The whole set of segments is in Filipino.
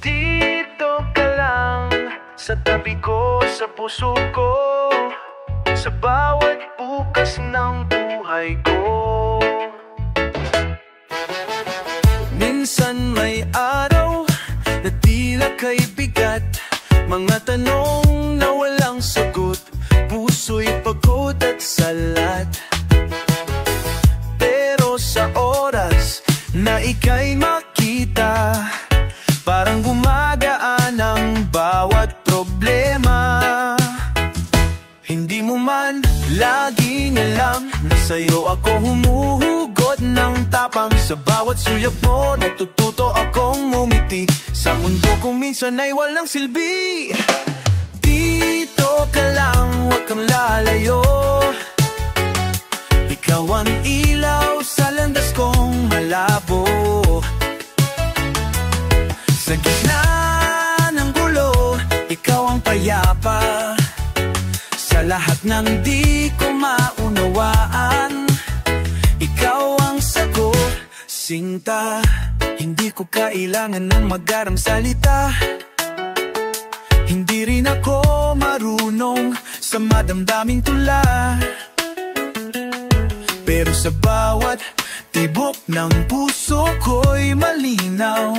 Dito ka lang sa tabi ko, sa puso ko, sa bawat bukas ng buhay ko. Minsan may araw na tila kay bigat, mga tanong na walang sagot, puso'y pagod at salat. Pero sa oras na ika'y makita, parang gumagaan ang bawat problema. Hindi mo man laging alam na sa'yo ako humuhugot ng tapang. Sa bawat suyap mo, natututo akong ngumiti sa mundo kung minsan ay walang silbi. Dito ka lang, huwag kang lalayo. Ikaw ang ilaw sa landas kong malabo. Sa gitna ng gulo, ikaw ang payapa. Sa lahat ng di ko maunawaan, ikaw ang sagot, sinta. Hindi ko kailangan ng magarang salita, hindi rin ako marunong sa madamdaming tula. Pero sa bawat tibok ng puso ko'y malinaw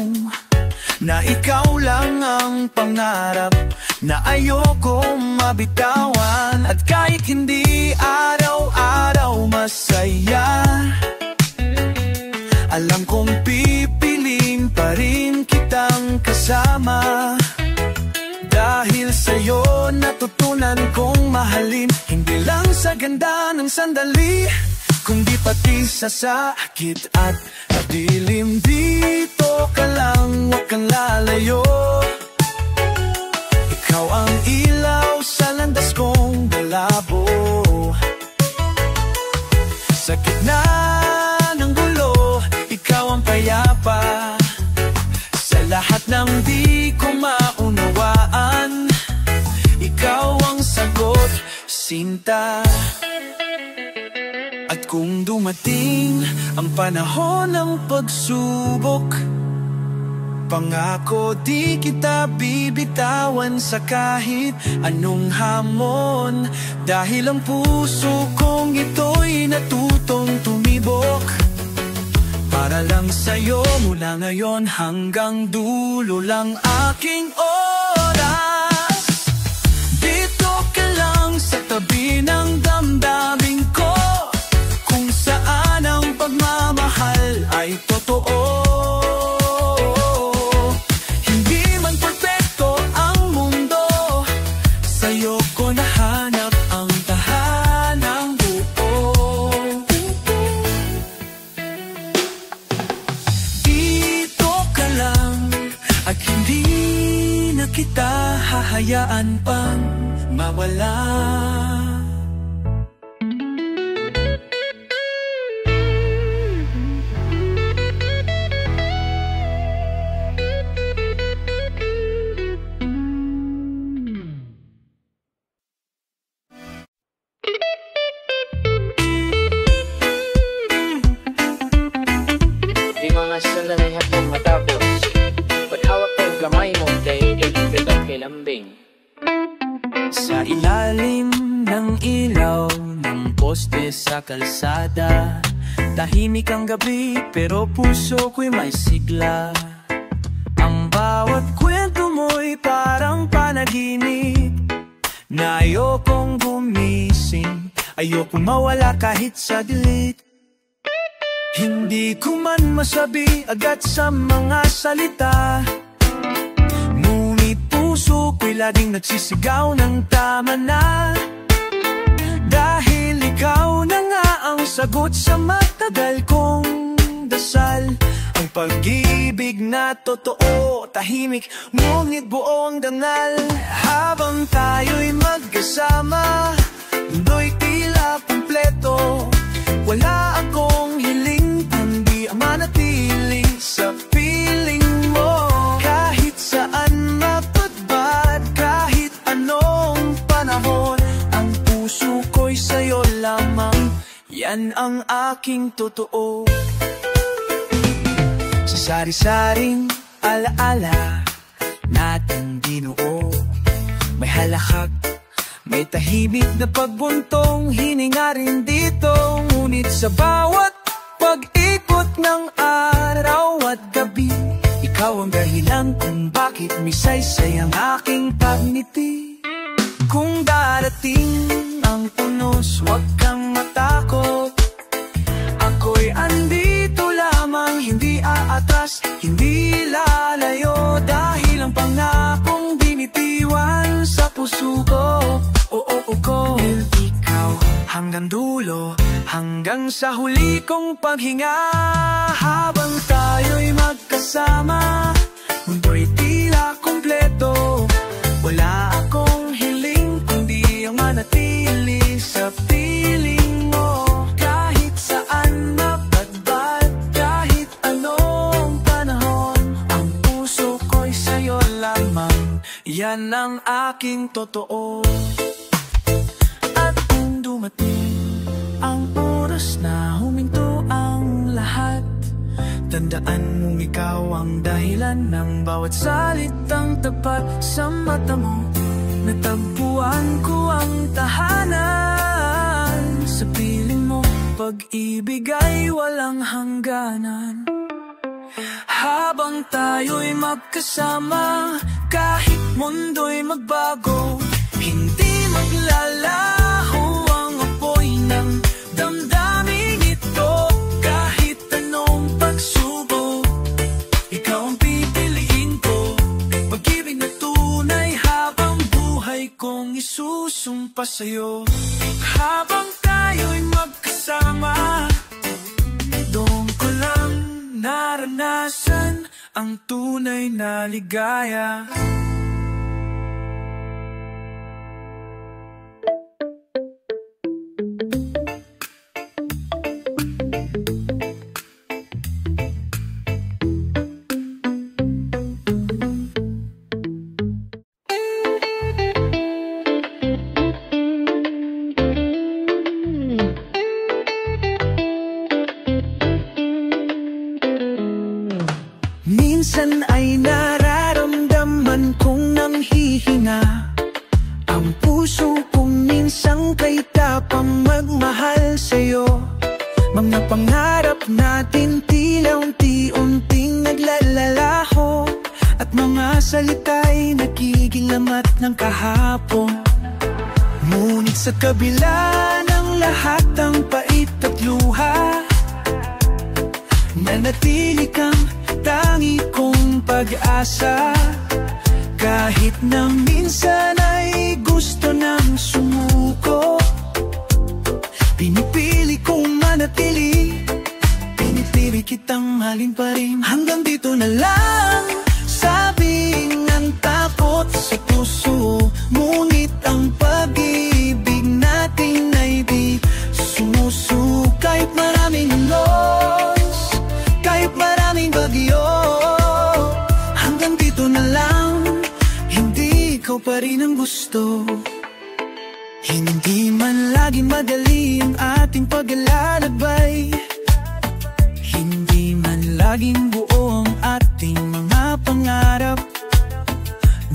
na ikaw lang ang pangarap na ayoko mabitawan. At kahit hindi araw-araw masaya, alam kong pipiliin pa rin kitang kasama. Dahil sa'yo natutunan kong mahalin, hindi lang sa ganda ng sandali, kundi pati sa sakit at dilim. Dito ka lang, huwag kang lalayo. Ikaw ang ilaw sa landas kong malabo. Sa gitna ng gulo, ikaw ang payapa. Sa lahat ng di ko maunawaan, ikaw ang sagot, sinta. At kung dumating ang panahon ng pagsubok, pangako di kita bibitawan sa kahit anong hamon. Dahil ang puso kong ito'y natutong tumibok para lang sa'yo. Mula ngayon hanggang dulo lang aking oras. Dito ka lang sa tabi ng damdamin ko, kung saan ang pagmamahal ay totoo. Hindi man perfecto ang mundo, sa'yo ko nahanap ang tahanang buo. Dito ka lang at hindi na kita hahayaan pang mawala. Sa ilalim ng ilaw ng poste sa kalsada, tahimik ang gabi pero puso ko'y may sigla. Ang bawat kwento mo'y parang panaginip na ayokong gumising, ayokong mawala kahit saglit. Hindi ko man masabi agad sa mga salita, ngunit puso ko'y laging nagsisigaw ng tama na. Dahil ikaw na nga ang sagot sa matagal kong dasal, ang pag-ibig na totoo, tahimik ngunit buong dangal. Habang tayo'y magkasama, mundo'y tila kumpleto. Wala akong hiling kundi ang manatili sa piling mo. Kahit saan mapadbad, kahit anong panahon, ang puso ko'y sa'yo lamang, yan ang aking totoo. Sa sari-saring alaala, nating binuo. May halakak, may tahimik na pagbuntong, hininga rin dito. Ngunit sa bawat pag-ikot ng araw at gabi, ikaw ang dahilan kung bakit misaysay ang aking pagngiti. Kung darating ang unos, huwag kang matakot. Ako'y andito lamang, hindi aatras, hindi lalayo. Dahil ang pangakong binitiwan sa puso ko, oo ko, ikaw hanggang dulo, hanggang sa huli kong paghinga. Habang tayo'y magkasama, mundo'y tila kumpleto. Wala akong hiling kundi ang manatili sa piling mo. Kahit saan mapadbad, kahit anong panahon, ang puso ko'y sa'yo lamang, yan ang aking totoo. At kung dumating ang oras na huminto ang lahat, tandaan mong ikaw ang dahilan ng bawat salitang tapat. Sa mata mo, natagpuan ko ang tahanan. Sa piling mo, pag-ibig ay walang hangganan. Habang tayo'y magkasama, kahit mundo'y magbago, hindi maglalaho ang apoy ng damdaming ito. Kahit anong pagsubok, ikaw ang pipiliin ko. Pag-ibig na tunay habang buhay kong isusumpa sa'yo. Habang tayo'y magkasama, doon ko lang naranasan ang tunay na ligaya. Minsan ay nararamdaman kong nanghihinga ang puso kong minsan kay tapang magmahal sa'yo. Mga pangarap natin tila unti-unting naglalalaho, at mga salita'y nakikilamat ng kahapon. Ngunit sa kabila ng lahat ang pait at luha, nanatili kang tangi kong pag-asa. Kahit na minsan ay gusto nang sumuko, pinipili kong manatili, pinipili kitang mahalin pa rin. Hanggang dito na lang, sabing ang takot sa puso. Ngunit ang pag-ibig natin ay di sumusuko. Kahit maraming unos, kahit maraming bagyo, hanggang dito na lang, hindi ikaw pa rin ang gusto. Hindi man laging madali ang ating paglalakbay, hindi man laging buo ang ating mga pangarap.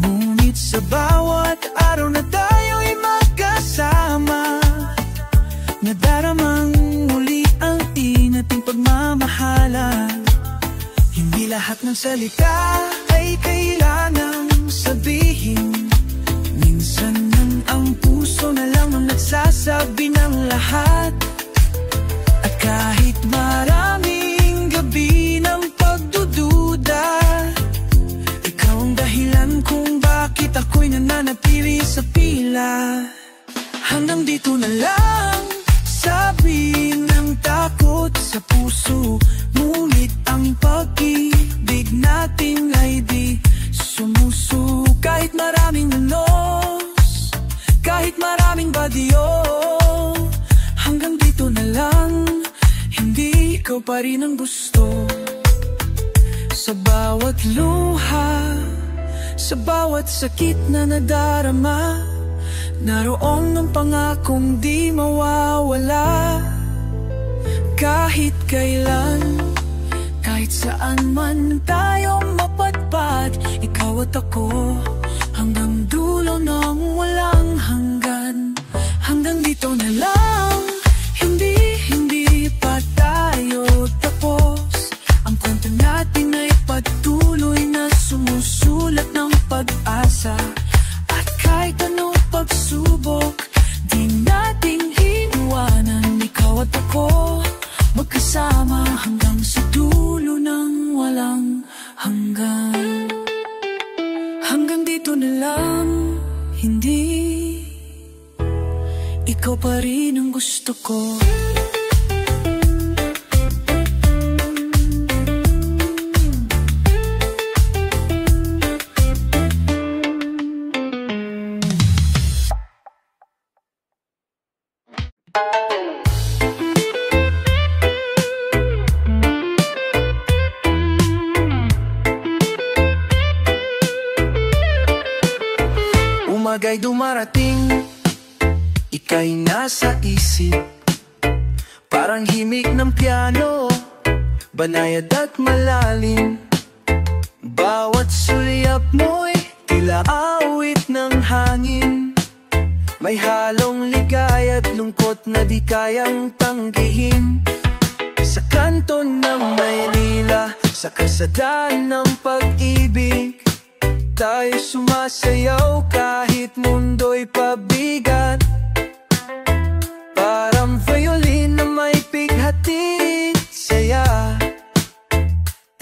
Ngunit sa bawat araw na tayo'y magkasama, nadaramang muli ang inating pagmamahalan. Hindi lahat ng salita ay kailangang sabihin, minsan lang ang puso na lang ang nagsasabi ng lahat. At kahit maraming gabi ng pagdududa, ikaw ang dahilan kung bakit ako'y nananatili sa pila. Hanggang dito na lang, sabi ng takot sa puso. Ngunit ang pag-ibig natin ay di sumusuko. Kahit maraming unos, kahit maraming bagyo, hanggang dito na lang, hindi ikaw pa rin ang gusto. Sa bawat luha, sa bawat sakit na nadarama, naroon ang pangakong di mawawala. Kahit kailan, kahit saan man tayo mapadpad, ikaw at ako, hanggang dulo ng walang hanggan. Hanggang dito na lang, hindi pa tayo tapos. Ang kwento natin ay patuloy na sumusulat ng pag-asa. At kahit anong pagsubok, di nating iniwanan. Ikaw at ako, magkasama hanggang sa dulo ng walang hanggan. Hanggang dito na lang, hindi. Ikaw pa rin ang gusto ko. Umaga'y dumarating, ika'y nasa isip. Parang himig ng piano, banayad at malalim. Bawat sulyap mo'y tila awit ng hangin. May halong ligaya at lungkot na di kayang tanggihin. Sa kanto ng Maynila, sa kasadaan ng pag-ibig, tayo sumasayaw kahit mundo'y pabigat. Parang violin na may pighatid saya.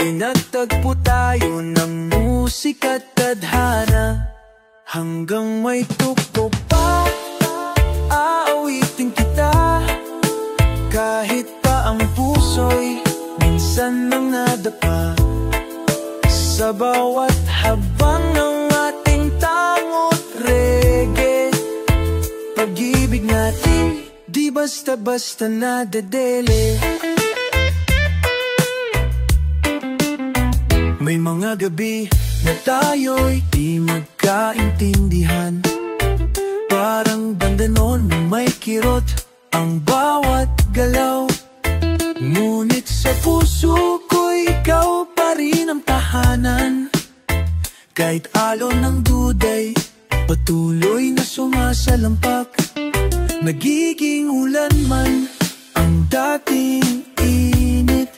Pinagtagpo tayo ng musika at tadhana. Hanggang may tuktok pa, aawitin kita. Kahit pa ang puso'y minsan nang nadapa. Sa bawat habang ng ating tangot reggae, pag-ibig natin di basta-basta nadadele. May mga gabi na tayo'y di magkaintindihan. Parang banda noon may kirot ang bawat galaw. Ngunit sa puso ko'y ikaw pa rin ang tahanan. Kahit alon ng duday, patuloy na sumasalampak. Nagiging ulan man ang dating init.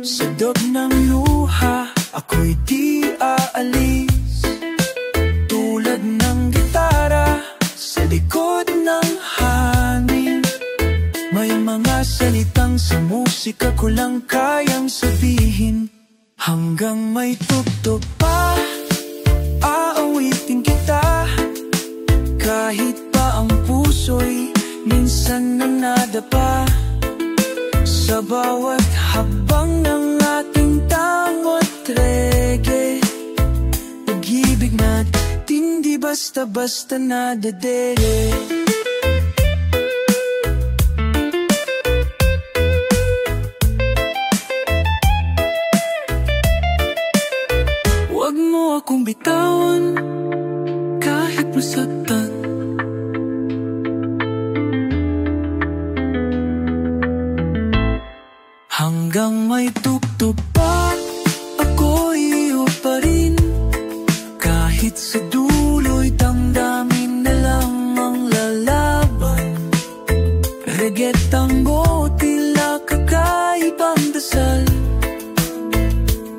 Sa dog ng luha, ako'y di aalis. Tulad ng gitara sa likod ng hangin. May mga salitang sa musika ko lang kayang sabihin. Hanggang may tugtog pa, aawitin kita. Kahit pa ang puso'y minsan nang nadapa. Sa bawat habang ng ating tangot reggae, pag-ibig natin di basta-basta nadadele. Huwag mo akong bitawan kahit masaktan. Hanggang may tugtog pa, ako'y iyo pa rin. Kahit sa dulo'y damdamin na lang ang lalaban. Reggae, tango, tila kakaibang dasal.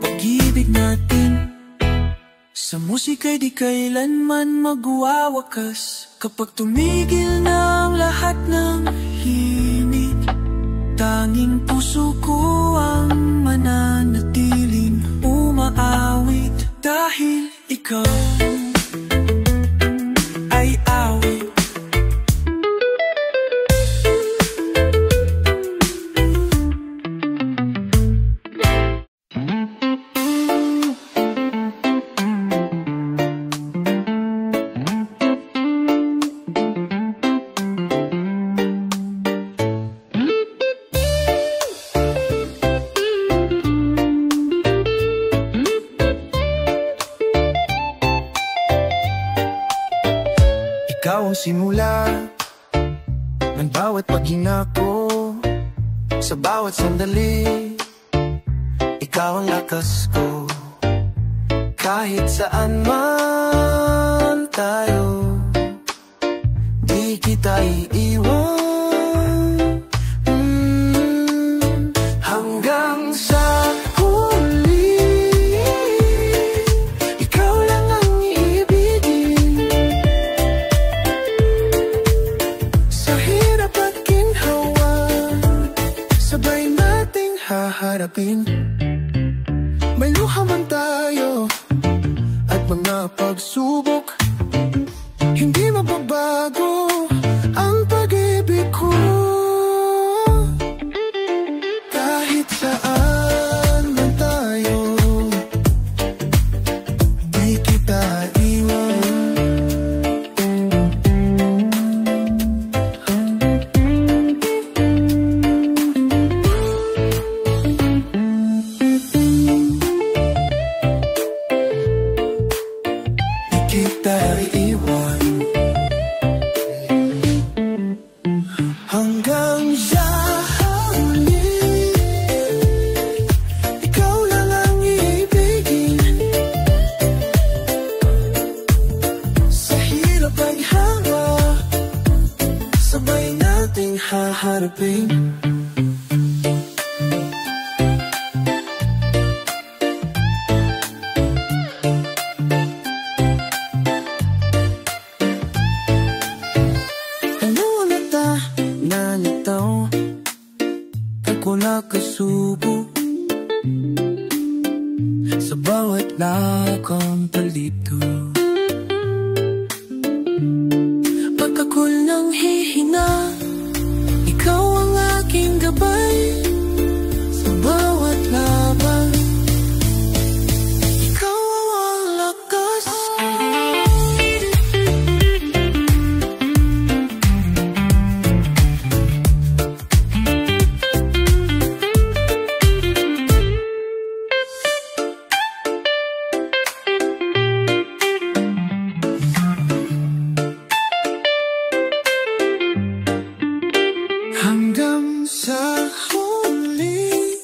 Pag-ibig natin sa musika'y di kailanman magwawakas. Kapag tumigil na ang lahat ng himig, tanging puso ko ang mananatiling umaawit. Dahil ikaw ay awit. Ikaw ang simula ng bawat paghinga ko. Sa bawat sandali, ikaw ang lakas ko. kahit saan man tayo, di kita iiwan. Hanggang sa huli, ikaw lang ang iibigin. Sa hirap at ginhawa, sabay nating haharapin. May luha man tayo at mga pagsubok, hindi mababago ang pag-ibig ko. Kahit saan man tayo, di kita iwan. Kita iiwan. Hanggang sa huli, ikaw lang ang iibigin. Sa hirap ay hawa, sabay nating haharapin. Nalitaw, wala kasubo sa bawat lakang palito. Pag ako'y nang hihina, ikaw ang aking gabay. Sa bawat laban, ikaw ang lakas. Hanggang sa huli,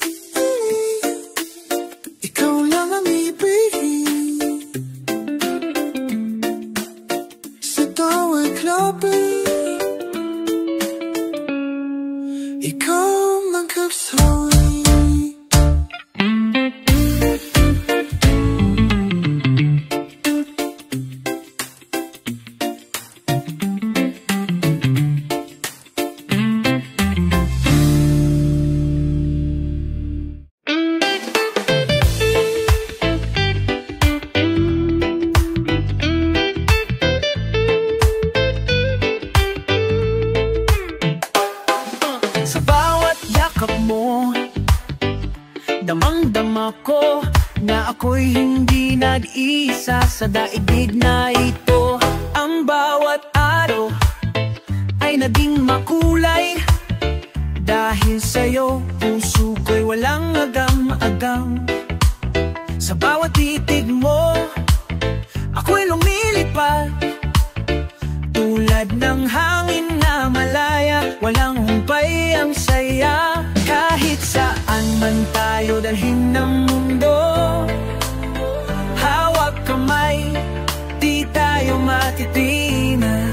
ikaw lang ang ibigin. Sa tawag laban, ikaw magkasaway. Sa bawat yakap mo, damang-dama ko na ako'y hindi nag-isa sa daigdig na ito. Ang bawat araw ay naging makulay dahil sa'yo, puso ko'y walang agam-agam. Sa bawat titig mo, ako'y lumilipad tulad ng hangin na malaya, walang humpay ang saya. Kahit saan man tayo dalhin ng mundo, hawak kamay, di tayo matitina.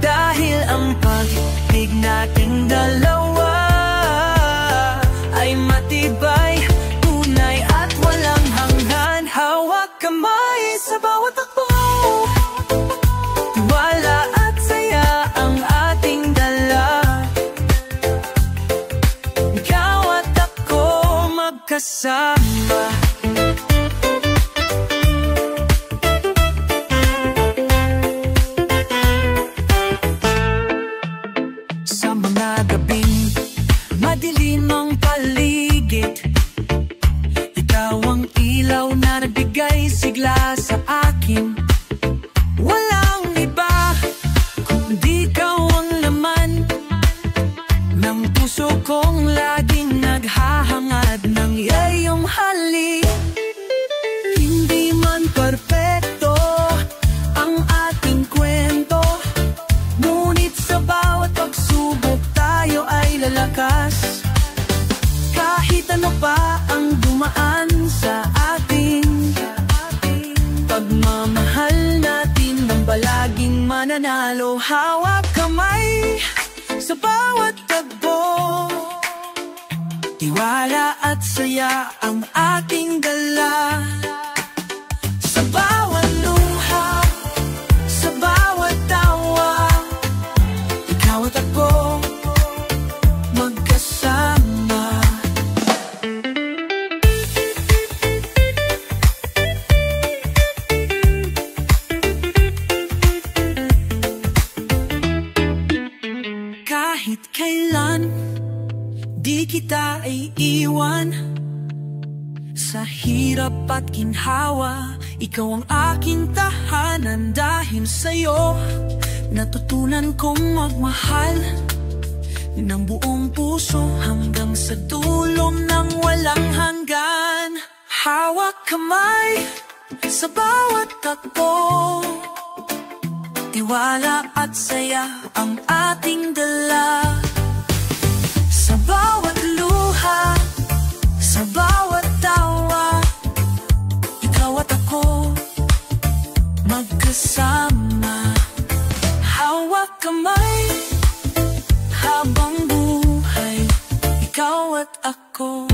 Dahil ang pag-ibig nating dalawa ay matibay, tunay at walang hanggan. Hawak kamay sa bawat takbo, tiwala at saya ang ating dala. Ikaw at ako magkasama. Sa mga gabing madilim ang paligid, ikaw ang ilaw na nagbigay sigla sa akin. Walang iba kundi ikaw ang laman ng puso kong laging naghahangad ng iyong halik. Hindi man perpekto ang ating kwento, ngunit sa bawat pagsubok tayo ay lalakas. Kahit ano pa ang dumaan sa ating mananalo. Hawak kamay sa bawat tagpo, tiwala at saya ang ating dala. Sa bawat luha, sa bawat tawa, ikaw at ako magkasama. Kahit kailan di kita iiwan, sa hirap at ginhawa, ikaw ang aking tahanan. Dahil sa'yo, natutunan kong magmahal ng buong puso hanggang sa dulo ng walang hanggan. Hawak kamay sa bawat takbo, tiwala at saya ang ating dala. Sa bawat luha, sa bawat tawa, ikaw at ako magkasama. Hawak kamay habang buhay, ikaw at ako.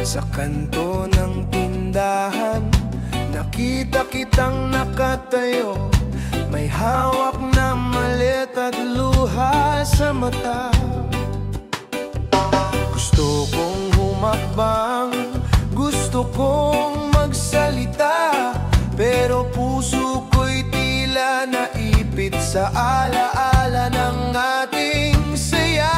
Sa kanto ng tindahan, nakita kitang nakatayo, may hawak na malit at luha sa mata. Gusto kong humakbang, gusto kong magsalita, pero puso ko'y tila naipit sa alaala ng ating saya.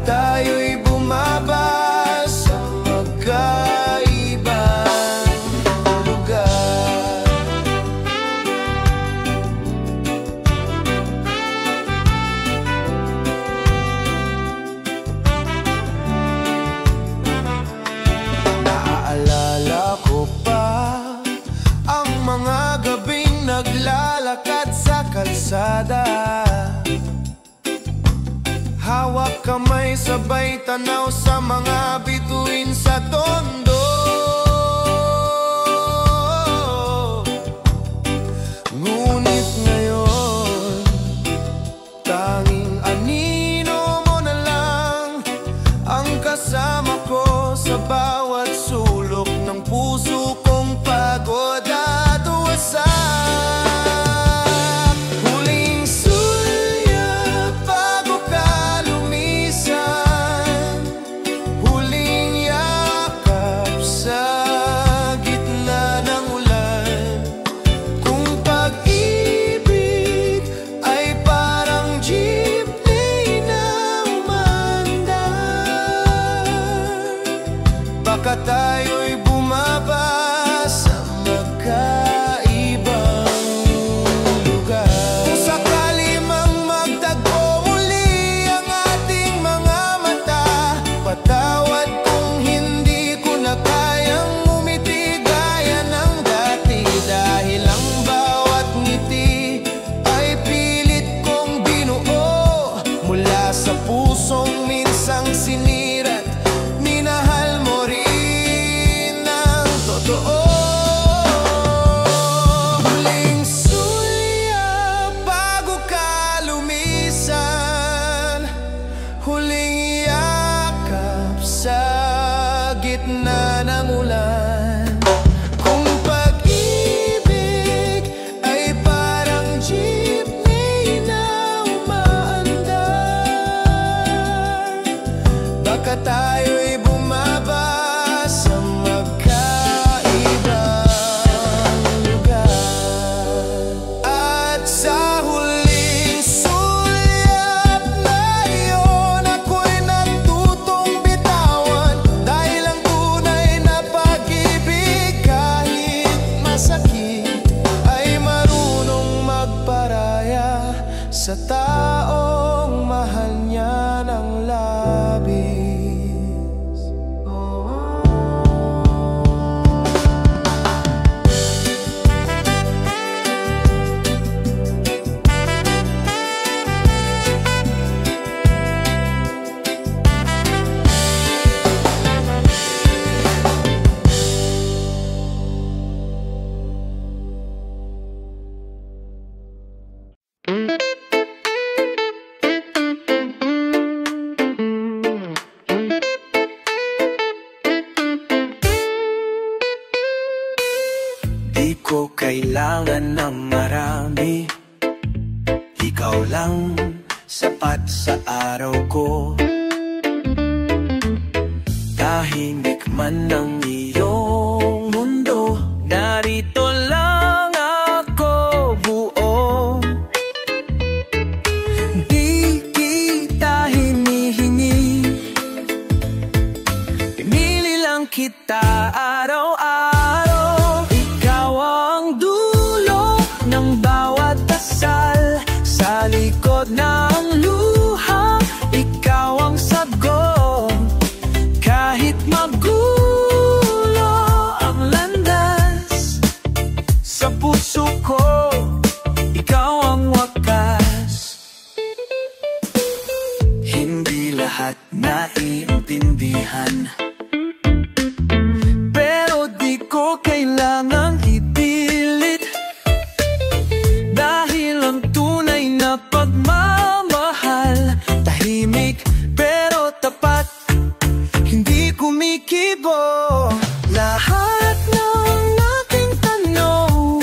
Tayo'y bumaba sa magkaibang lugar. Naaalala ko pa ang mga gabing naglalakad sa kalsada, hawak kamay sabay tanaw sa mga bituin sa tondo. Ngunit ngayon, tanging anino mo na lang ang kasama ko sa bawat sulok ng puso kong pagod at wasak. Baka tayo'y bumaba sa magkaibang lugar. Kung sakali mang magtagpo muli ang ating mga mata, patawad kung hindi ko na kayang umiti gaya ng dati. Dahil ang bawat ngiti ay pilit kong binuo mula sa pusong minsang sinirat. Minahal mo rin ng totoo. Huling sulyap bago ka lumisan, huling yakap sa gitna ng ulan. Kung pag-ibig ay parang jeepney na umaandar, kailangan ng marami. Ikaw lang sapat sa araw ko. Tahimik man ang iyong mundo, narito lang ako buo. Di kita hinihingi, pinili lang kita araw-araw. Ikaw ang dulo ng bawat dasal, sa likod ng luha, ikaw ang sagot. Kahit magulo ang landas, sa puso ko, ikaw ang wakas. Hindi lahat naiintindihan, pero di ko kailangang ipilit, dahil ang tunay na pagmamahal, tahimik pero tapat, hindi kumikibo. Lahat ng aking tanong,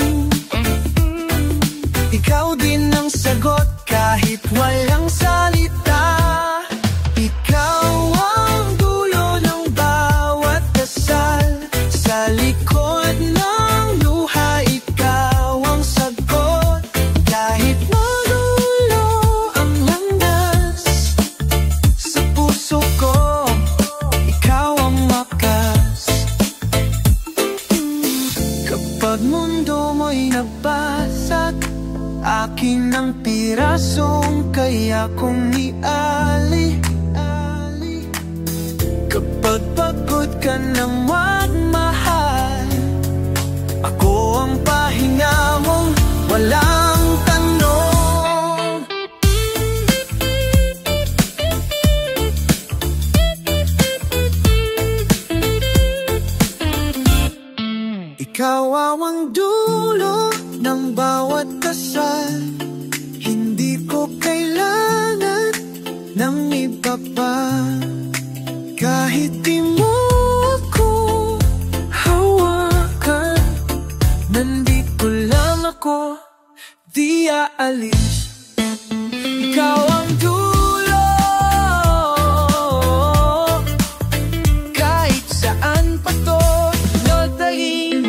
ikaw din ang sagot kahit walang salita. Ikaw ang dulo ng bawat dasal, sa likod ng luha, ikaw ang sagot. Kahit magulo ang landas, sa puso ko, ikaw ang wakas. Kapag mundo mo'y nabasag, akin ang pirasong kaya kong iali. Kapag pagod ka ng magmahal, ako ang pahinga mong walang tanong. Ikaw ang dulo ng bawat dasal, hindi ko kailangan ng iba pa. Kahit di mo ako hawakan, nandito lang ako, di aalis. Ikaw ang dulo, kahit saan pa to dadahin.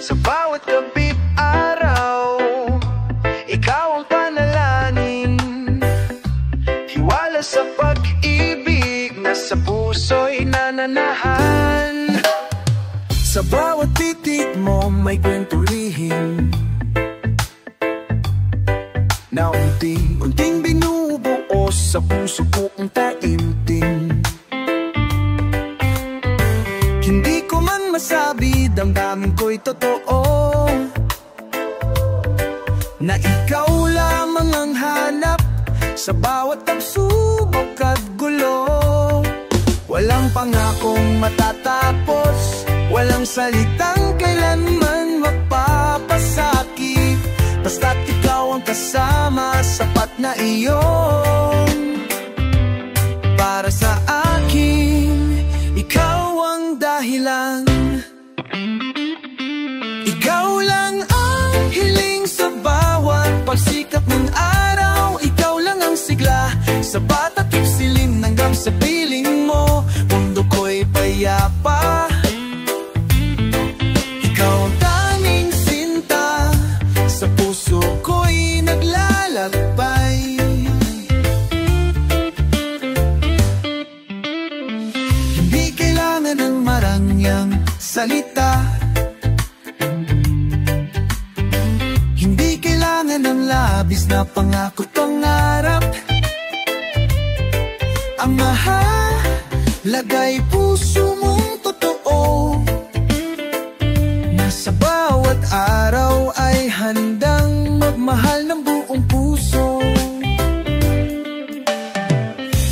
Sa bawat gabi't araw, ikaw ang panalangin, hiwala sa pag-ibig na sa puso'y nananahan. Sa bawat titig mo may kwento lihim, na unting-unting binubuo sa puso ko ang taimtim. Hindi ko man masabi, damdamin ko'y totoo, na ikaw lamang ang hanap sa bawat pagsubok at gulo. Walang pangakong matatapos, walang salitang kailanman magpapasakit, basta't ikaw ang kasama, sapat na iyon. Para sa akin, ikaw ang dahilan. Ikaw lang ang hiling sa bawat pagsikat ng araw, ikaw lang ang sigla sa batakip silin hanggang sa piling mo, mundo ko'y payapa. Ikaw ang tanging sinta, sa puso ko'y naglalakbay. Hindi kailangan ng marangyang salita, hindi kailangan ng labis na pangako, pangarap. Ang mahalaga'y puso mong totoo, na sa bawat araw ay handang magmahal ng buong puso.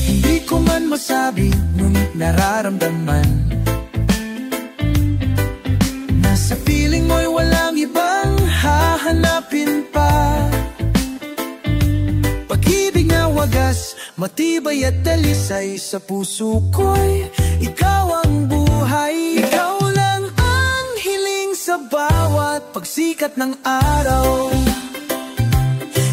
Hindi ko man masabi, ngunit nararamdaman. Nasa piling mo'y walang ibang hahanapin pa. Pag-ibig na wagas, matibay at dalisay sa puso ko'y ikaw ang buhay. Ikaw lang ang hiling sa bawat pagsikat ng araw.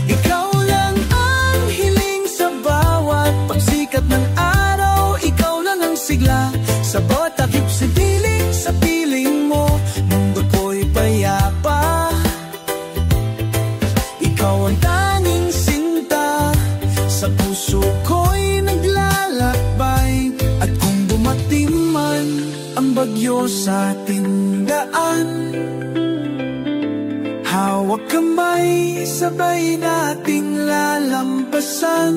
Ikaw lang ang hiling sa bawat pagsikat ng araw. Ikaw lang ang sigla sa bawat takip sibiling. Sa piling mo, mundo ko'y payapa. Ikaw ang tanging sinta, sa puso ko'y naglalakbay. At kung dumating man ang bagyo sa ating daan, hawak kamay, sabay nating lalampasan.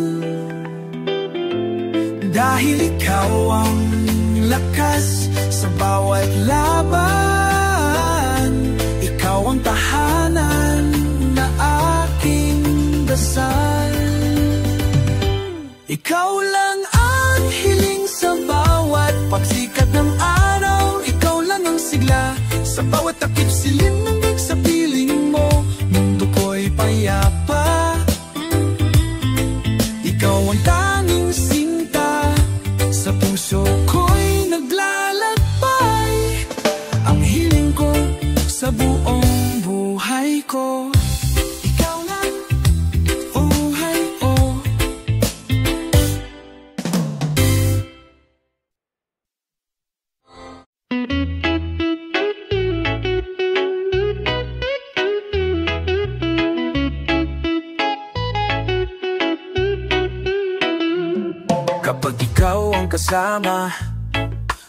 Dahil ikaw ang lakas sa bawat laban. Ikaw ang tahanan na aking dasal. Ikaw lang ang hiling sa bawat pagsikat ng araw. Ikaw lang ang sigla sa bawat takip silim ng sa piling mo. Mundo ko'y payapa. Ikaw ang tanging sinta, sa puso ko'y naglalakbay. Ang hiling ko sa buong buhay ko, ikaw lang buhay ko. Kapag ikaw ang kasama,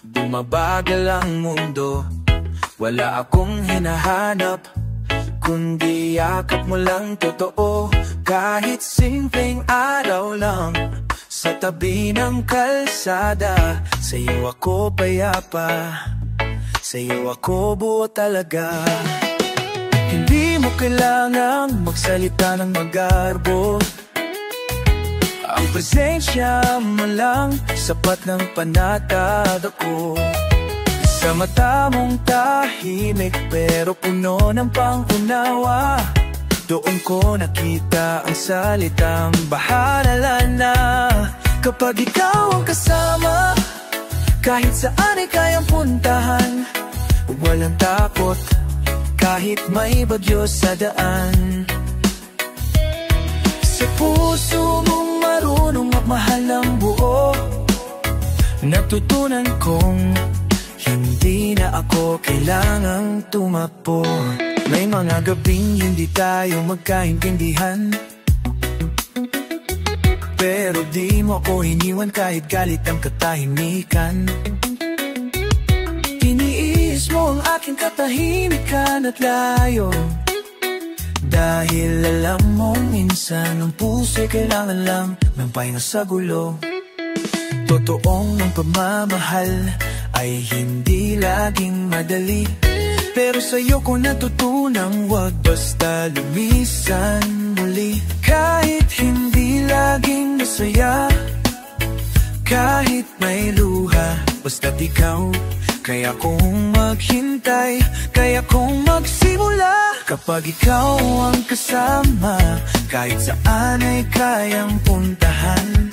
bumabagal ang mundo. Wala akong hinahanap, kundi yakap mo lang totoo. Kahit simpleng araw lang, sa tabi ng kalsada, sa'yo ako payapa, sa'yo ako buo talaga. Hindi mo kailangang magsalita ng magarbo. Ang presensya mo lang, sapat ng panatag ako. Sa mata mong tahimik, pero puno ng pangunawa. Doon ko nakita ang salitang bahala na. Kapag ikaw ang kasama, kahit saan ay kayang puntahan. Walang takot, kahit may bagyo sa daan. Sa puso mong marunong magmahal ng buo, natutunan kong hindi na ako kailangang tumakbo. May mga gabing hindi tayo magkaintindihan, pero di mo ako iniwan kahit galit ang katahimikan. Tiniis mo ang aking katahimikan at layo, dahil alam mo minsan ang puso'y kailangan lang ng pahinga sa gulo. Totoong ang pagmamahal ay hindi laging madali, pero sa'yo ko natutunang wag basta lumisan muli. Kahit hindi laging masaya, kahit may luha, basta't ikaw, kaya kong maghintay, kaya kong magsimula. Kapag ikaw ang kasama, kahit saan ay kayang puntahan.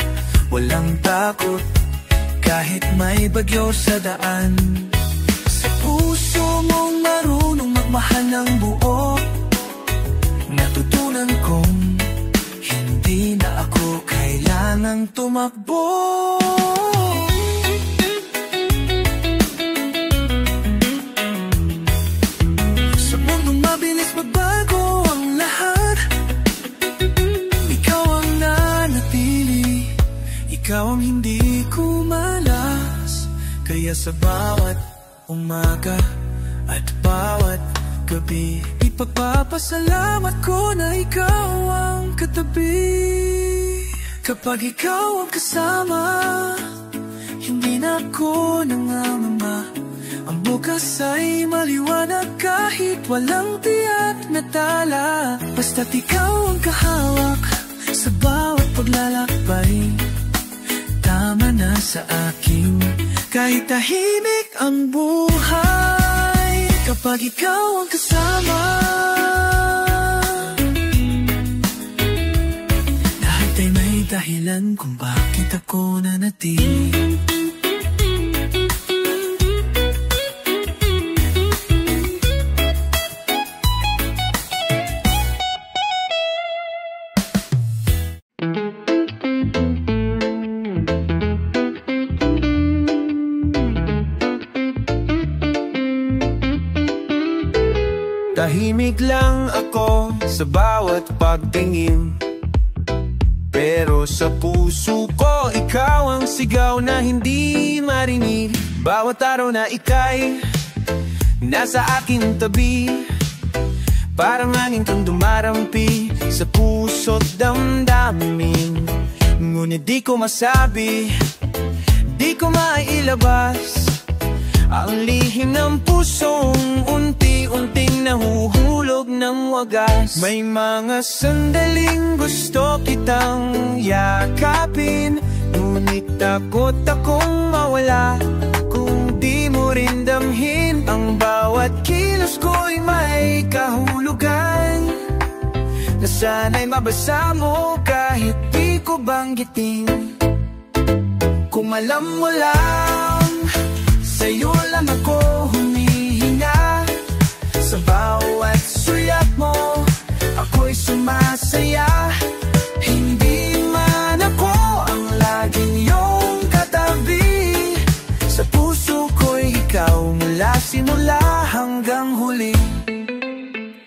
Walang takot, kahit may bagyo sa daan. Sa puso mong marunong magmahal ng buo, natutunan kong hindi na ako kailangang tumakbo. Mabilis magbago ang lahat, ikaw ang nanatili, ikaw ang hindi kumalas. Kaya sa bawat umaga at bawat gabi, ipagpapasalamat ko na ikaw ang katabi. Kapag ikaw ang kasama, hindi na ako nangangamba. Ang bukas ay maliwanag kahit walang tiyak na tala. Basta't ikaw ang kahawak sa bawat paglalakbay. Tama na sa aking Kahit tahimik ang buhay, kapag ikaw ang kasama, lahat ay may dahilan kung bakit ako nanatili. Tahimik lang ako sa bawat pagtingin, pero sa puso ko ikaw ang sigaw na hindi marinig. Bawat araw na ika'y nasa aking tabi, parang hangin kang dumarampi sa puso't damdamin. Ngunit di ko masabi, di ko mailabas ang lihim ng pusong unti-unting nahuhulog ng wagas. May mga sandaling gusto kitang yakapin, ngunit takot akong mawala kung di mo rin damhin. Ang bawat kilos ko'y may kahulugan na sana'y mabasa mo kahit di ko banggitin. Kung alam mo lang, sa'yo lang ako humihinga. Sa bawat sulyap mo, ako'y sumasaya. Hindi man ako ang laging iyong katabi, sa puso ko'y ikaw mula simula hanggang huli.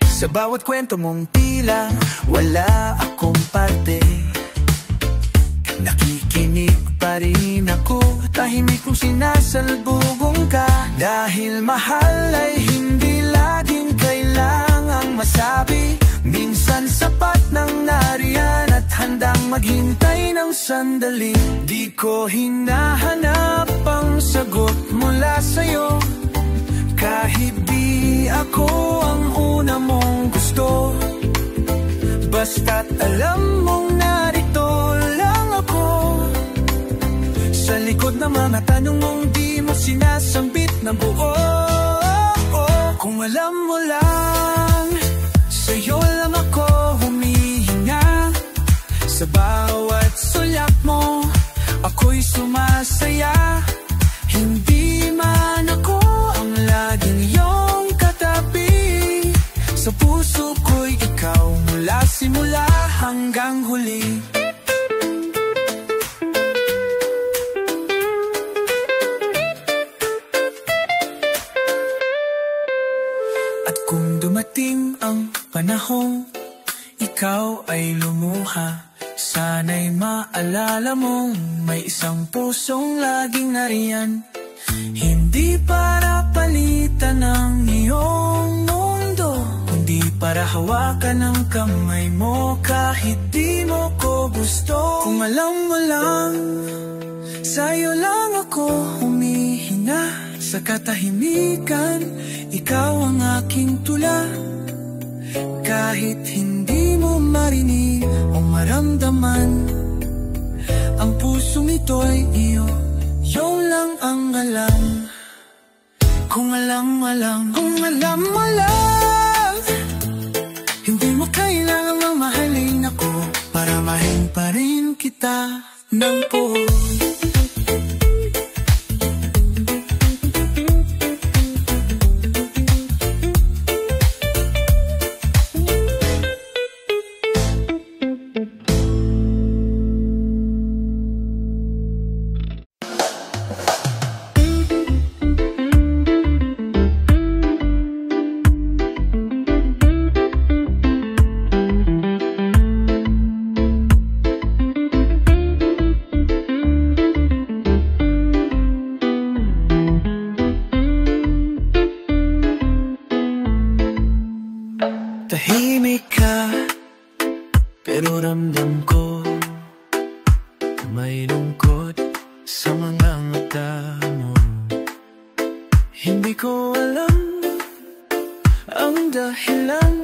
Sa bawat kwento mong tila wala akong parte, nakikinig pa rin ako, tahimik kung sinasalubong ka. Dahil mahal ay hindi laging kailangang masabi, minsan sapat nang nariyan at handang maghintay ng sandali. Di ko hinahanap ang sagot mula sa'yo, kahit di ako ang una mong gusto. Basta't alam mong narito lang ako, sa likod ng mga tanong mong di mo sinasambit ng buo. Kung alam mo lang, sa'yo lang ako humihinga. Sa bawat sulyap mo, ako'y sumasaya. Hindi man ako ang laging iyong katabi, sa puso ko'y ikaw mula simula hanggang huli. At kung dumating ang panahon, ikaw ay lumuha, sana'y maalala mong may isang pusong laging nariyan. Hindi para palitan ang iyong mundo, kundi para hawakan ang kamay mo kahit di mo ko gusto. Kung alam mo lang, sa'yo lang ako humihinga. Sa katahimikan, ikaw ang aking tula. Kahit hindi mo marinig o maramdaman, ang pusong ito'y iyo, iyong lang ang alam. Kung alam mo lang, kung alam mo lang, hindi mo kailangan mamahalin ako para mahin pa rin kita ng buo. Tahimik ka, pero ramdam ko may lungkot sa mga mata mo. Hindi ko alam ang dahilan,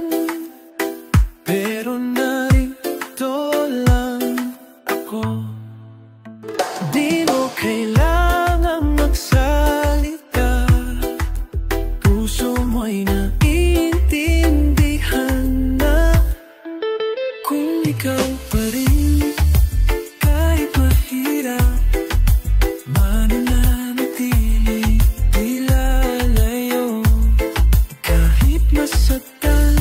pero narito lang ako. Di mo kailangang magsabi ikaw pa rin. Kahit mahirap, mananatili, di lalayo. Kahit masaktan,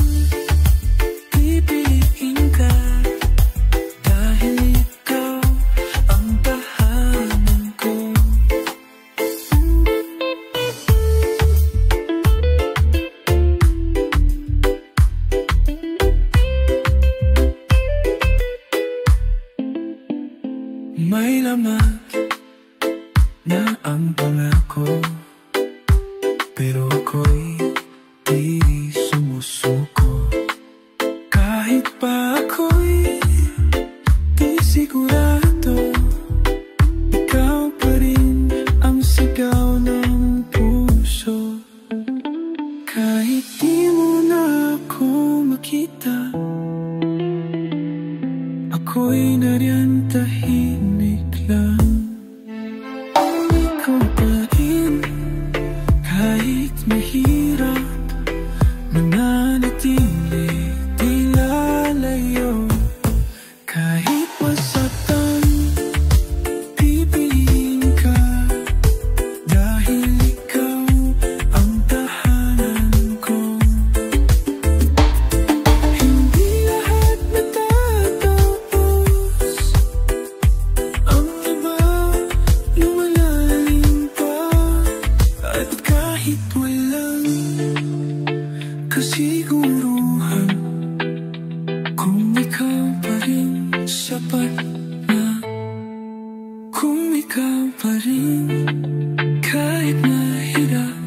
pipiliin ka. Dahil ikaw ang tahanan ko. May lamang na ang pangako, pero ako'y di sumusuko. Kahit pa ako'y di sigurado, ikaw pa rin ang sigaw ng puso. Kahit di mo na ako makita, ako'y nariyan tahimik lang. Ikaw pa rin, kahit mahirap, mananatili, di lalayo. Kahit masaktan, pipiliin ka. Dahil ikaw ang tahanan ko. Hindi lahat natatapos, ang iba lumalalim pa. At kahit walang kasiguruhan, kung ikaw pa rin sapat na. Kung ikaw pa rin, kahit mahirap,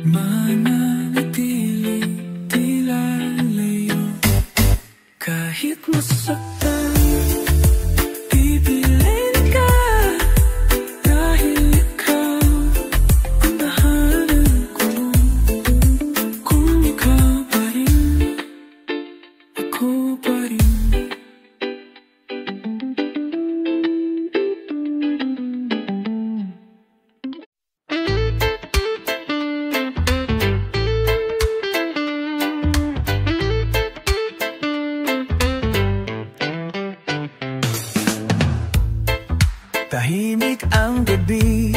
mananatili, di lalayo. Kahit masaktan, pipiliin ka. Dahil ikaw ang tahanan ko. Kung ikaw pa rin, ako pa rin. Tahimik ang gabi,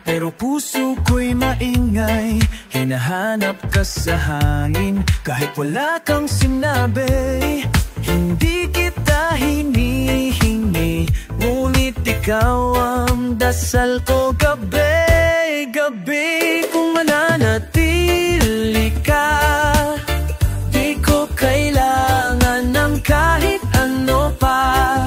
pero puso ko'y maingay. Hinahanap ka sa hangin, kahit wala kang sinabi. Hindi kita hinihingi, ngunit ikaw ang dasal ko gabi-gabi. Kung mananatili ka, di ko kailangan ng kahit ano pa.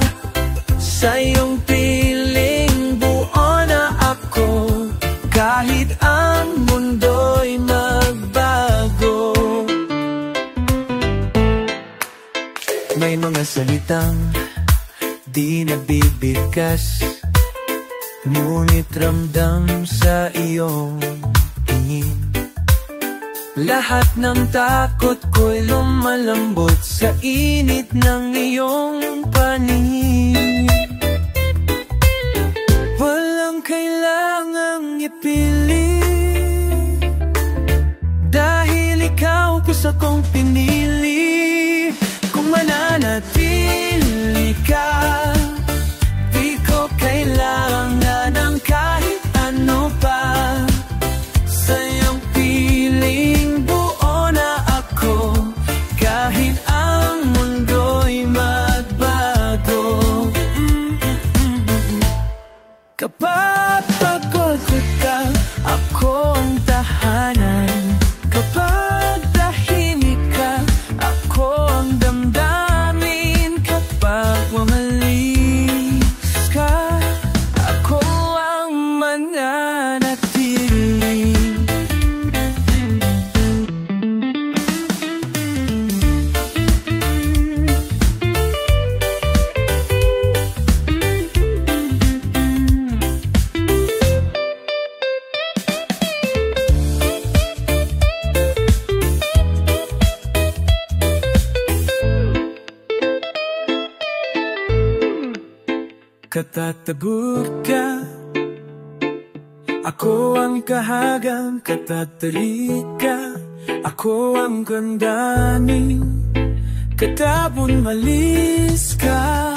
Sa iyong piling buo na ako, kahit ang mundo'y magbago. May mga salitang di nabibigkas, ngunit ramdam sa iyong tingin. Lahat ng takot ko'y lumalambot sa init ng iyong paningin. Walang kailangang ipilit, dahil ikaw puso kong pinili. Kung mananatili ka, di ko kailangan ng kahit ano pa. Sa iyong piling buo na ako, kahit ang mundo'y magbago. Kapag pagod ka, ako ang tahanan. Kapag tahimik ka, ako ang damdamin. Kapag umalis ka, ako ang mananatili. Katatagot ka, ako ang kahagang katatarik ka. Ako ang kandaning Kadabon malis ka,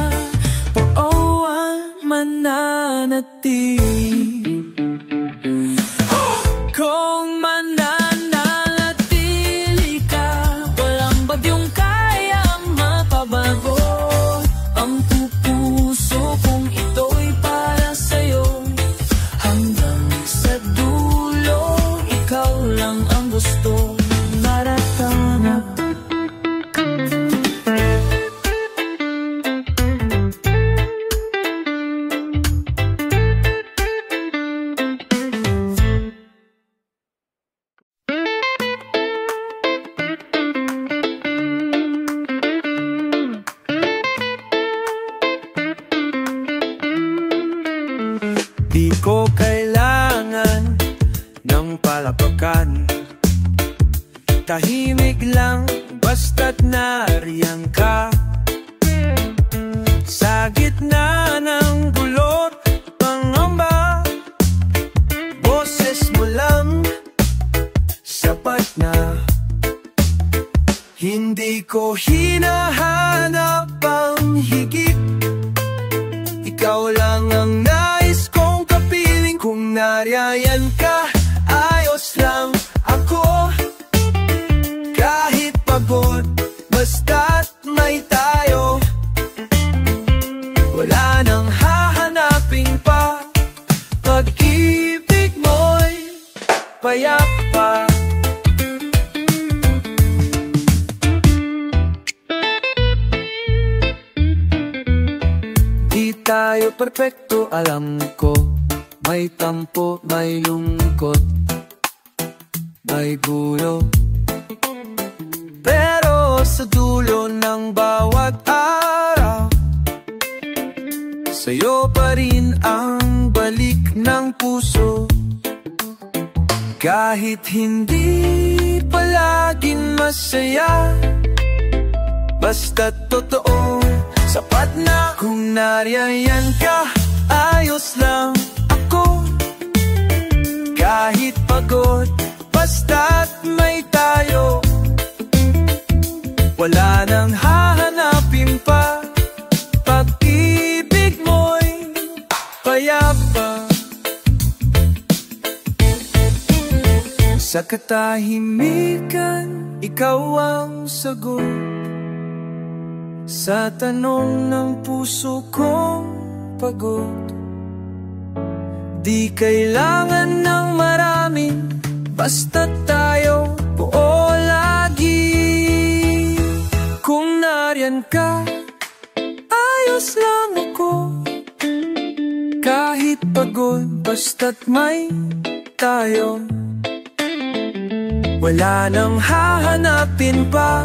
paawan mananatili. Kung mananatili ka, walang bagyong kayang mapabago ang pupuso kung ito'y para sa'yo. Hanggang sa dulo, ikaw lang ang gusto maratanap. Di ko kailangan ng palapakan, tahimik lang basta't nariyan ka. Sa gitna ng gulot, pangamba, boses mo lang sapat na. Hindi ko hinahanap ang higit, ikaw lang ang nais kong kapiling. Kung nariyan ka, ayos lang ako. Kahit pagod, basta't may tayo. Wala nang hahanapin pa, pag-ibig mo'y payapa. Di tayo perpekto, alam ko. May tampo, may lungkot, may gulo. Pero sa dulo ng bawat araw, sa'yo pa rin ang balik ng puso. Kahit hindi palaging masaya, basta't totoo, sapat na. Kung nariyan ka, ayos lang ako. Kahit pagod, basta't may tayo. Wala nang hahanapin pa, pag-ibig mo'y payapa. Sa katahimikan, ikaw ang sagot sa tanong ng puso kong pagod. Di kailangan ng maraming, basta't tayo buo lagi. Kung nariyan ka, ayos lang ako. Kahit pagod, basta't may tayo. Wala nang hahanapin pa,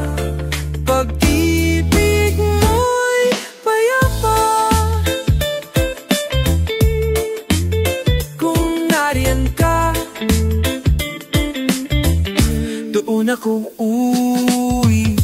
pag-ibig mo'y payapa. Kung nariyan ka, doon ako uuwi.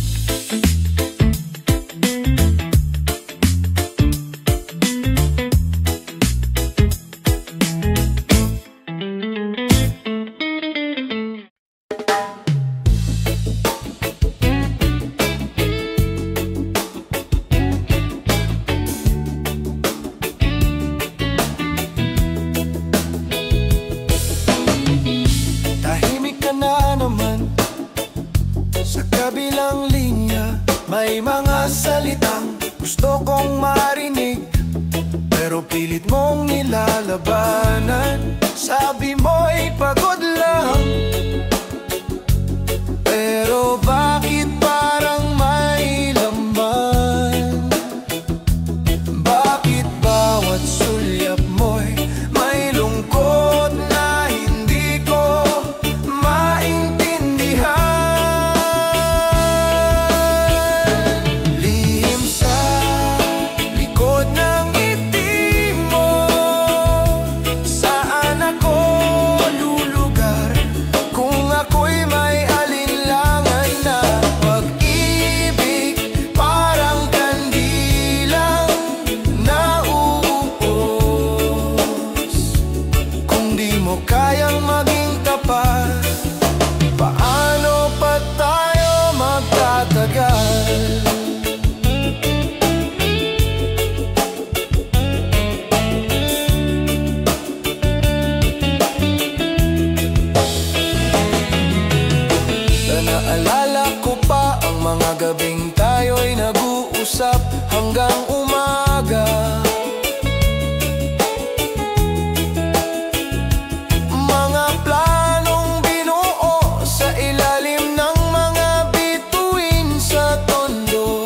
May mga salitang gusto kong marinig, pero pilit mong nilalabanan. Sabi mo'y pagod lang, pero bakit parang may laman? Bakit bawat sulyap mo'y may lungkot na hindi ko maintindihan? Ako'y may alinlangan na usap hanggang umaga. Mga planong binuo sa ilalim ng mga bituin sa tondo.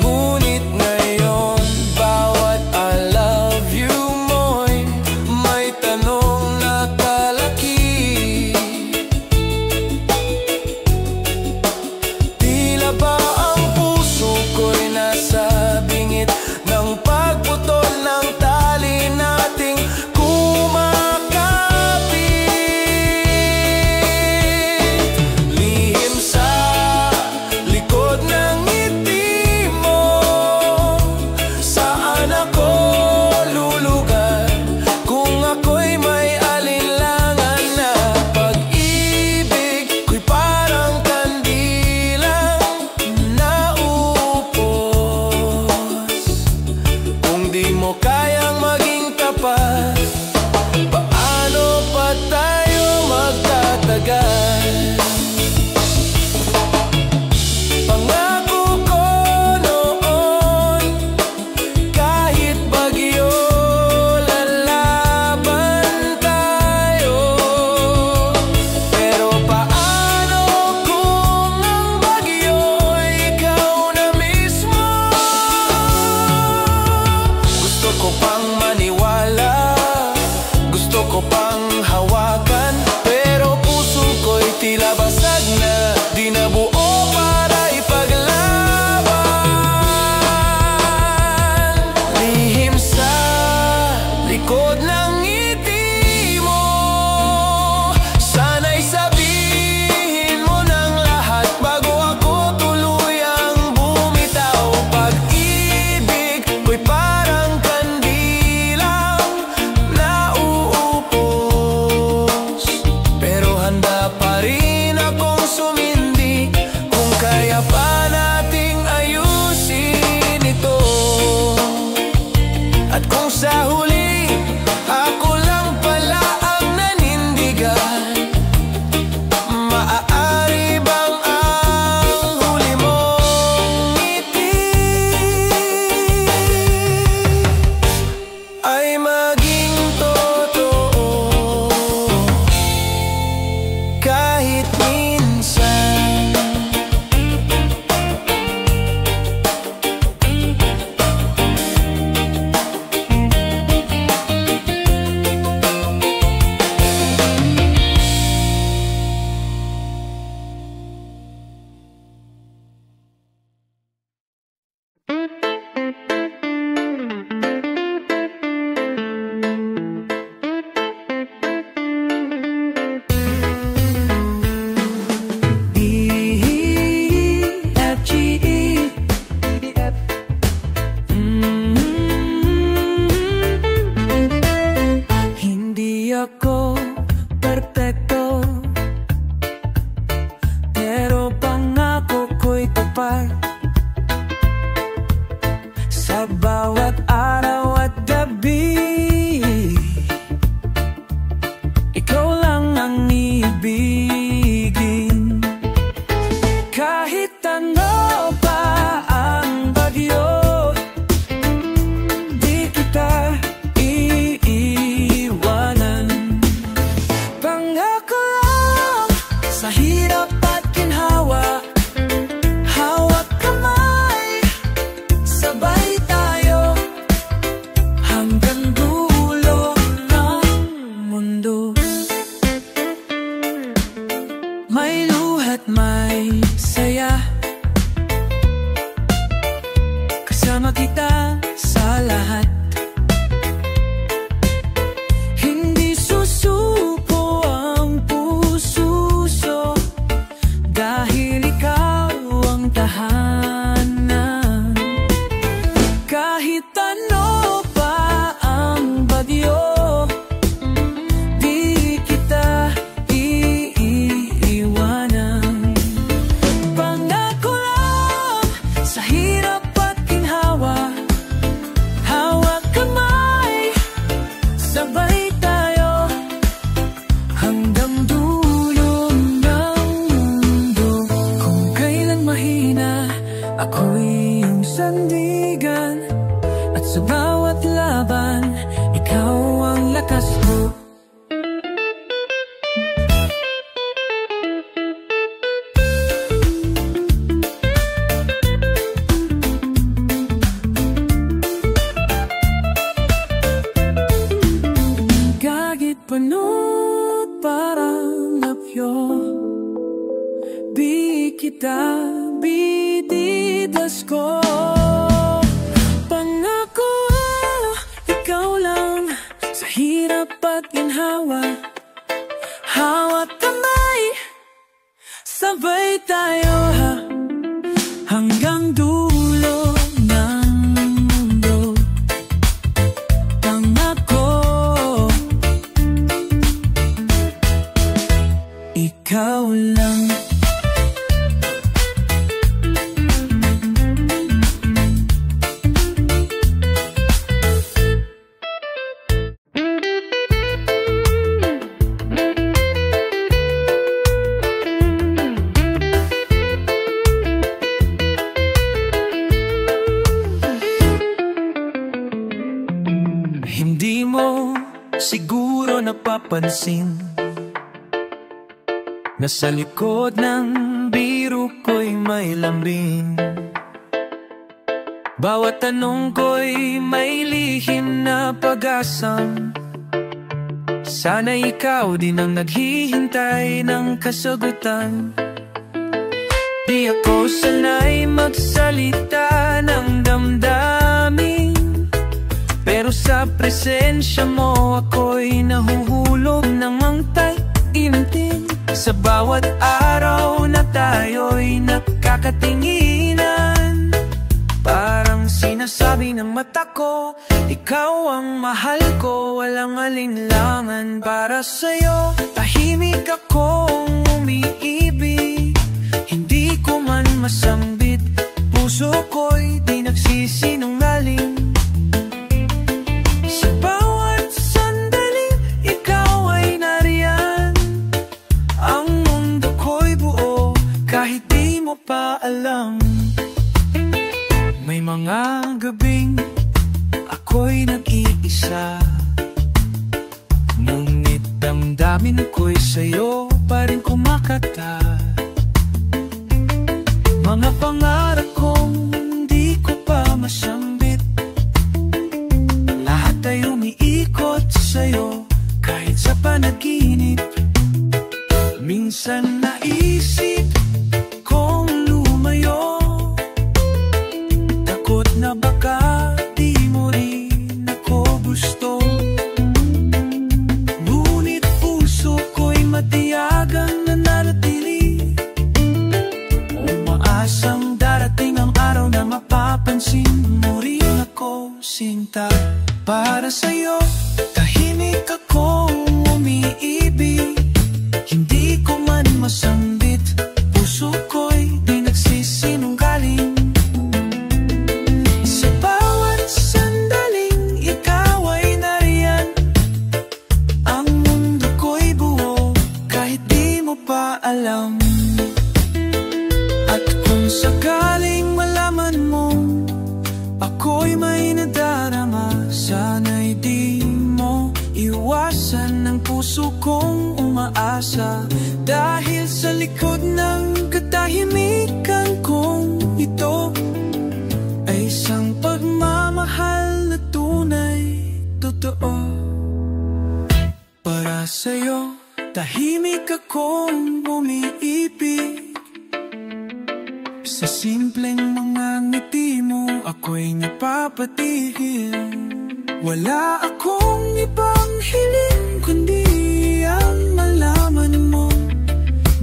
Ngunit ngayon, bawat I love you mo'y may tanong na kalaki. ako'y iyong sandigan, at sa bawat laban, ikaw ang lakas ko. Kahit panot parang napyo, di kita bididas ko. Pangako, ikaw lang sa hirap at ginhawa. Hawat kamay, sabay tayo hanggang dulo ng mundo. Pangako, ikaw lang. Hindi mo siguro napapansin na sa likod ng biro ko'y may lambing. Bawat tanong ko'y may lihim na pag-asang sana ikaw din ang naghihintay ng kasagutan. Di ako sanay magsalita ng damdamin, pero sa presensya mo ako'y nahuhulog ng mangtay intin. Sa bawat araw na tayo'y nakakatinginan, parang sinasabi ng mata ko, ikaw ang mahal ko, walang alinlangan. Para sa'yo, tahimik akong umiibig, hindi ko man masambit, puso ko'y di nagsisinungaling. Sa bawat sandali, ikaw ay nariyan, ang mundo ko'y buo kahit di mo pa alam. May mga gabing ako'y nag-iisa, ngunit damdamin ko'y sa'yo pa rin kumakata. Mga pangarap kong di ko pa masambit, lahat ay umiikot sa'yo kahit sa panaginip. Minsan naisip kong lumayo, takot na baka di mo rin ako gusto. Ngunit puso ko'y matiyagang nananatili, umaasang darating ang araw na mapapansin mo rin ako, sinta. Para sa'yo, tahimik akong umiibig, hindi ko man masambit, puso ko'y di nagsisinungaling. Sa bawat sandaling ikaw ay nariyan, ang mundo ko'y buo kahit di mo pa alam. At kung sakaling malaman mo ako'y may nadarama, sana'y di mo iwasan ng puso kong umaasa. Dahil sa likod ng katahimikan kong ito ay isang pagmamahal na tunay, totoo. Para sa'yo, tahimik akong umiibig, sa simpleng mga ngiti mo ako'y napapatihil. Wala akong ibang hiling kundi ang malaman mo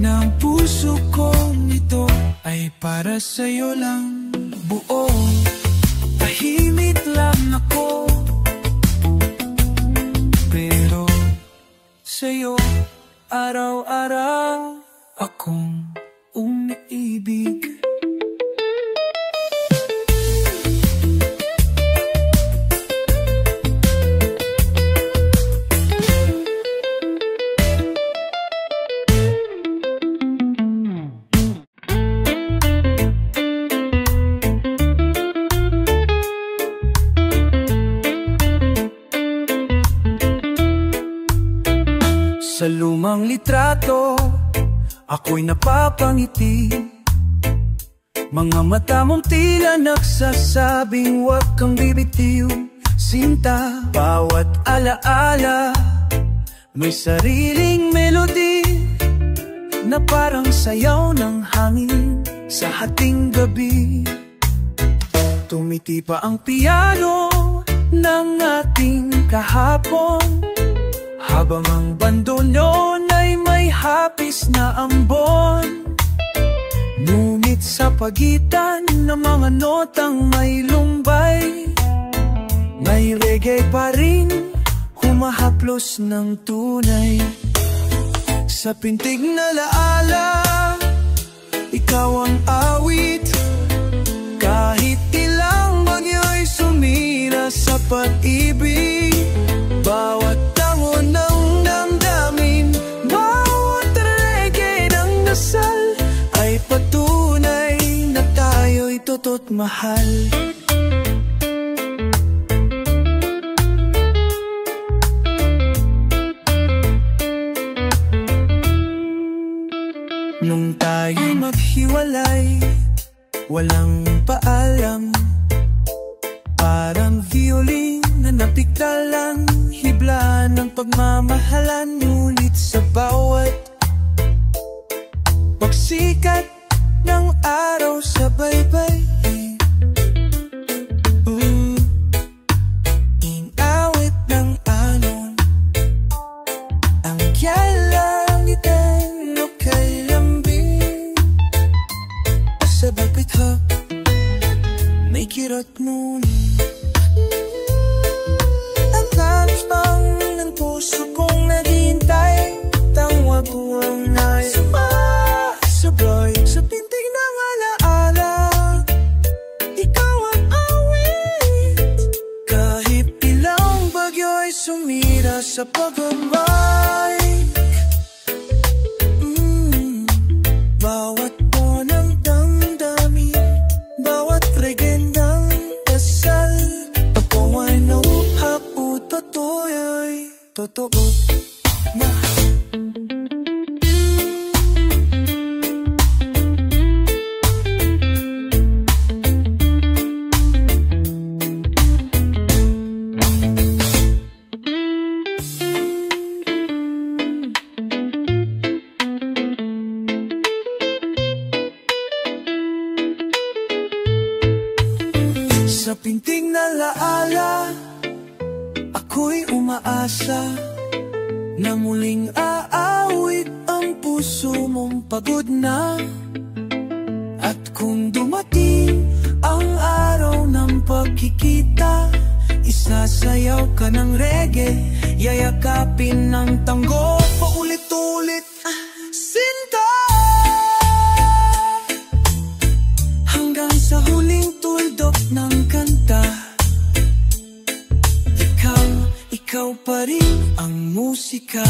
na ang puso kong ito ay para sa'yo lang buo. Tahimik lang ako, pero sa'yo araw-araw akong umiibig. anumang litrato, ako'y napapangiti. Mga mata mong tila nagsasabing huwag kang bibitiw. Sinta, bawat alaala may sariling melody na parang sayaw ng hangin sa hating gabi. Tumiti pa ang piano ng ating kahapon, habang ang bandoneon ay may hapis na ambon. Ngunit sa pagitan ng mga notang may lumbay, may reggae pa rin humahaplos ng tunay. Sa pintig na laala, ikaw ang awit. Kahit ilang bagyo'y sumira sa pag-ibig, bawat tango ng damdamin, bawat reggae ng dasal ay patunay na tayo'y totoo't mahal. Nung tayo'y maghiwalay, walang paalam, parang violin na napiktalang hibla ng pagmamahalan. Ngunit sa bawat pagsikat ng araw sa baybay, inawit ng alon, ang yalangitan o kay lambing. Sabay pithak, may kirot nun, ang langis pang ng puso kong naghihintay. Tawag ko ang sumasabay sa pintig ng alaala, ikaw ang awit. Kahit ilang bagyo'y sumira sa pagmamay, bawat bonang damdamin, bawat regendang dasal, ako ay nauhap o totoo'y totoo na. Sa pintig na laala, ako'y umaasa na muling aawit ang puso mong pagod na. At kung dumating ang araw ng pagkikita, isasayaw ka ng reggae, yayakapin ng tango, paulit-ulit, sinta, hanggang sa huling tuldok ng kanta. Ikaw pa rin ang musika.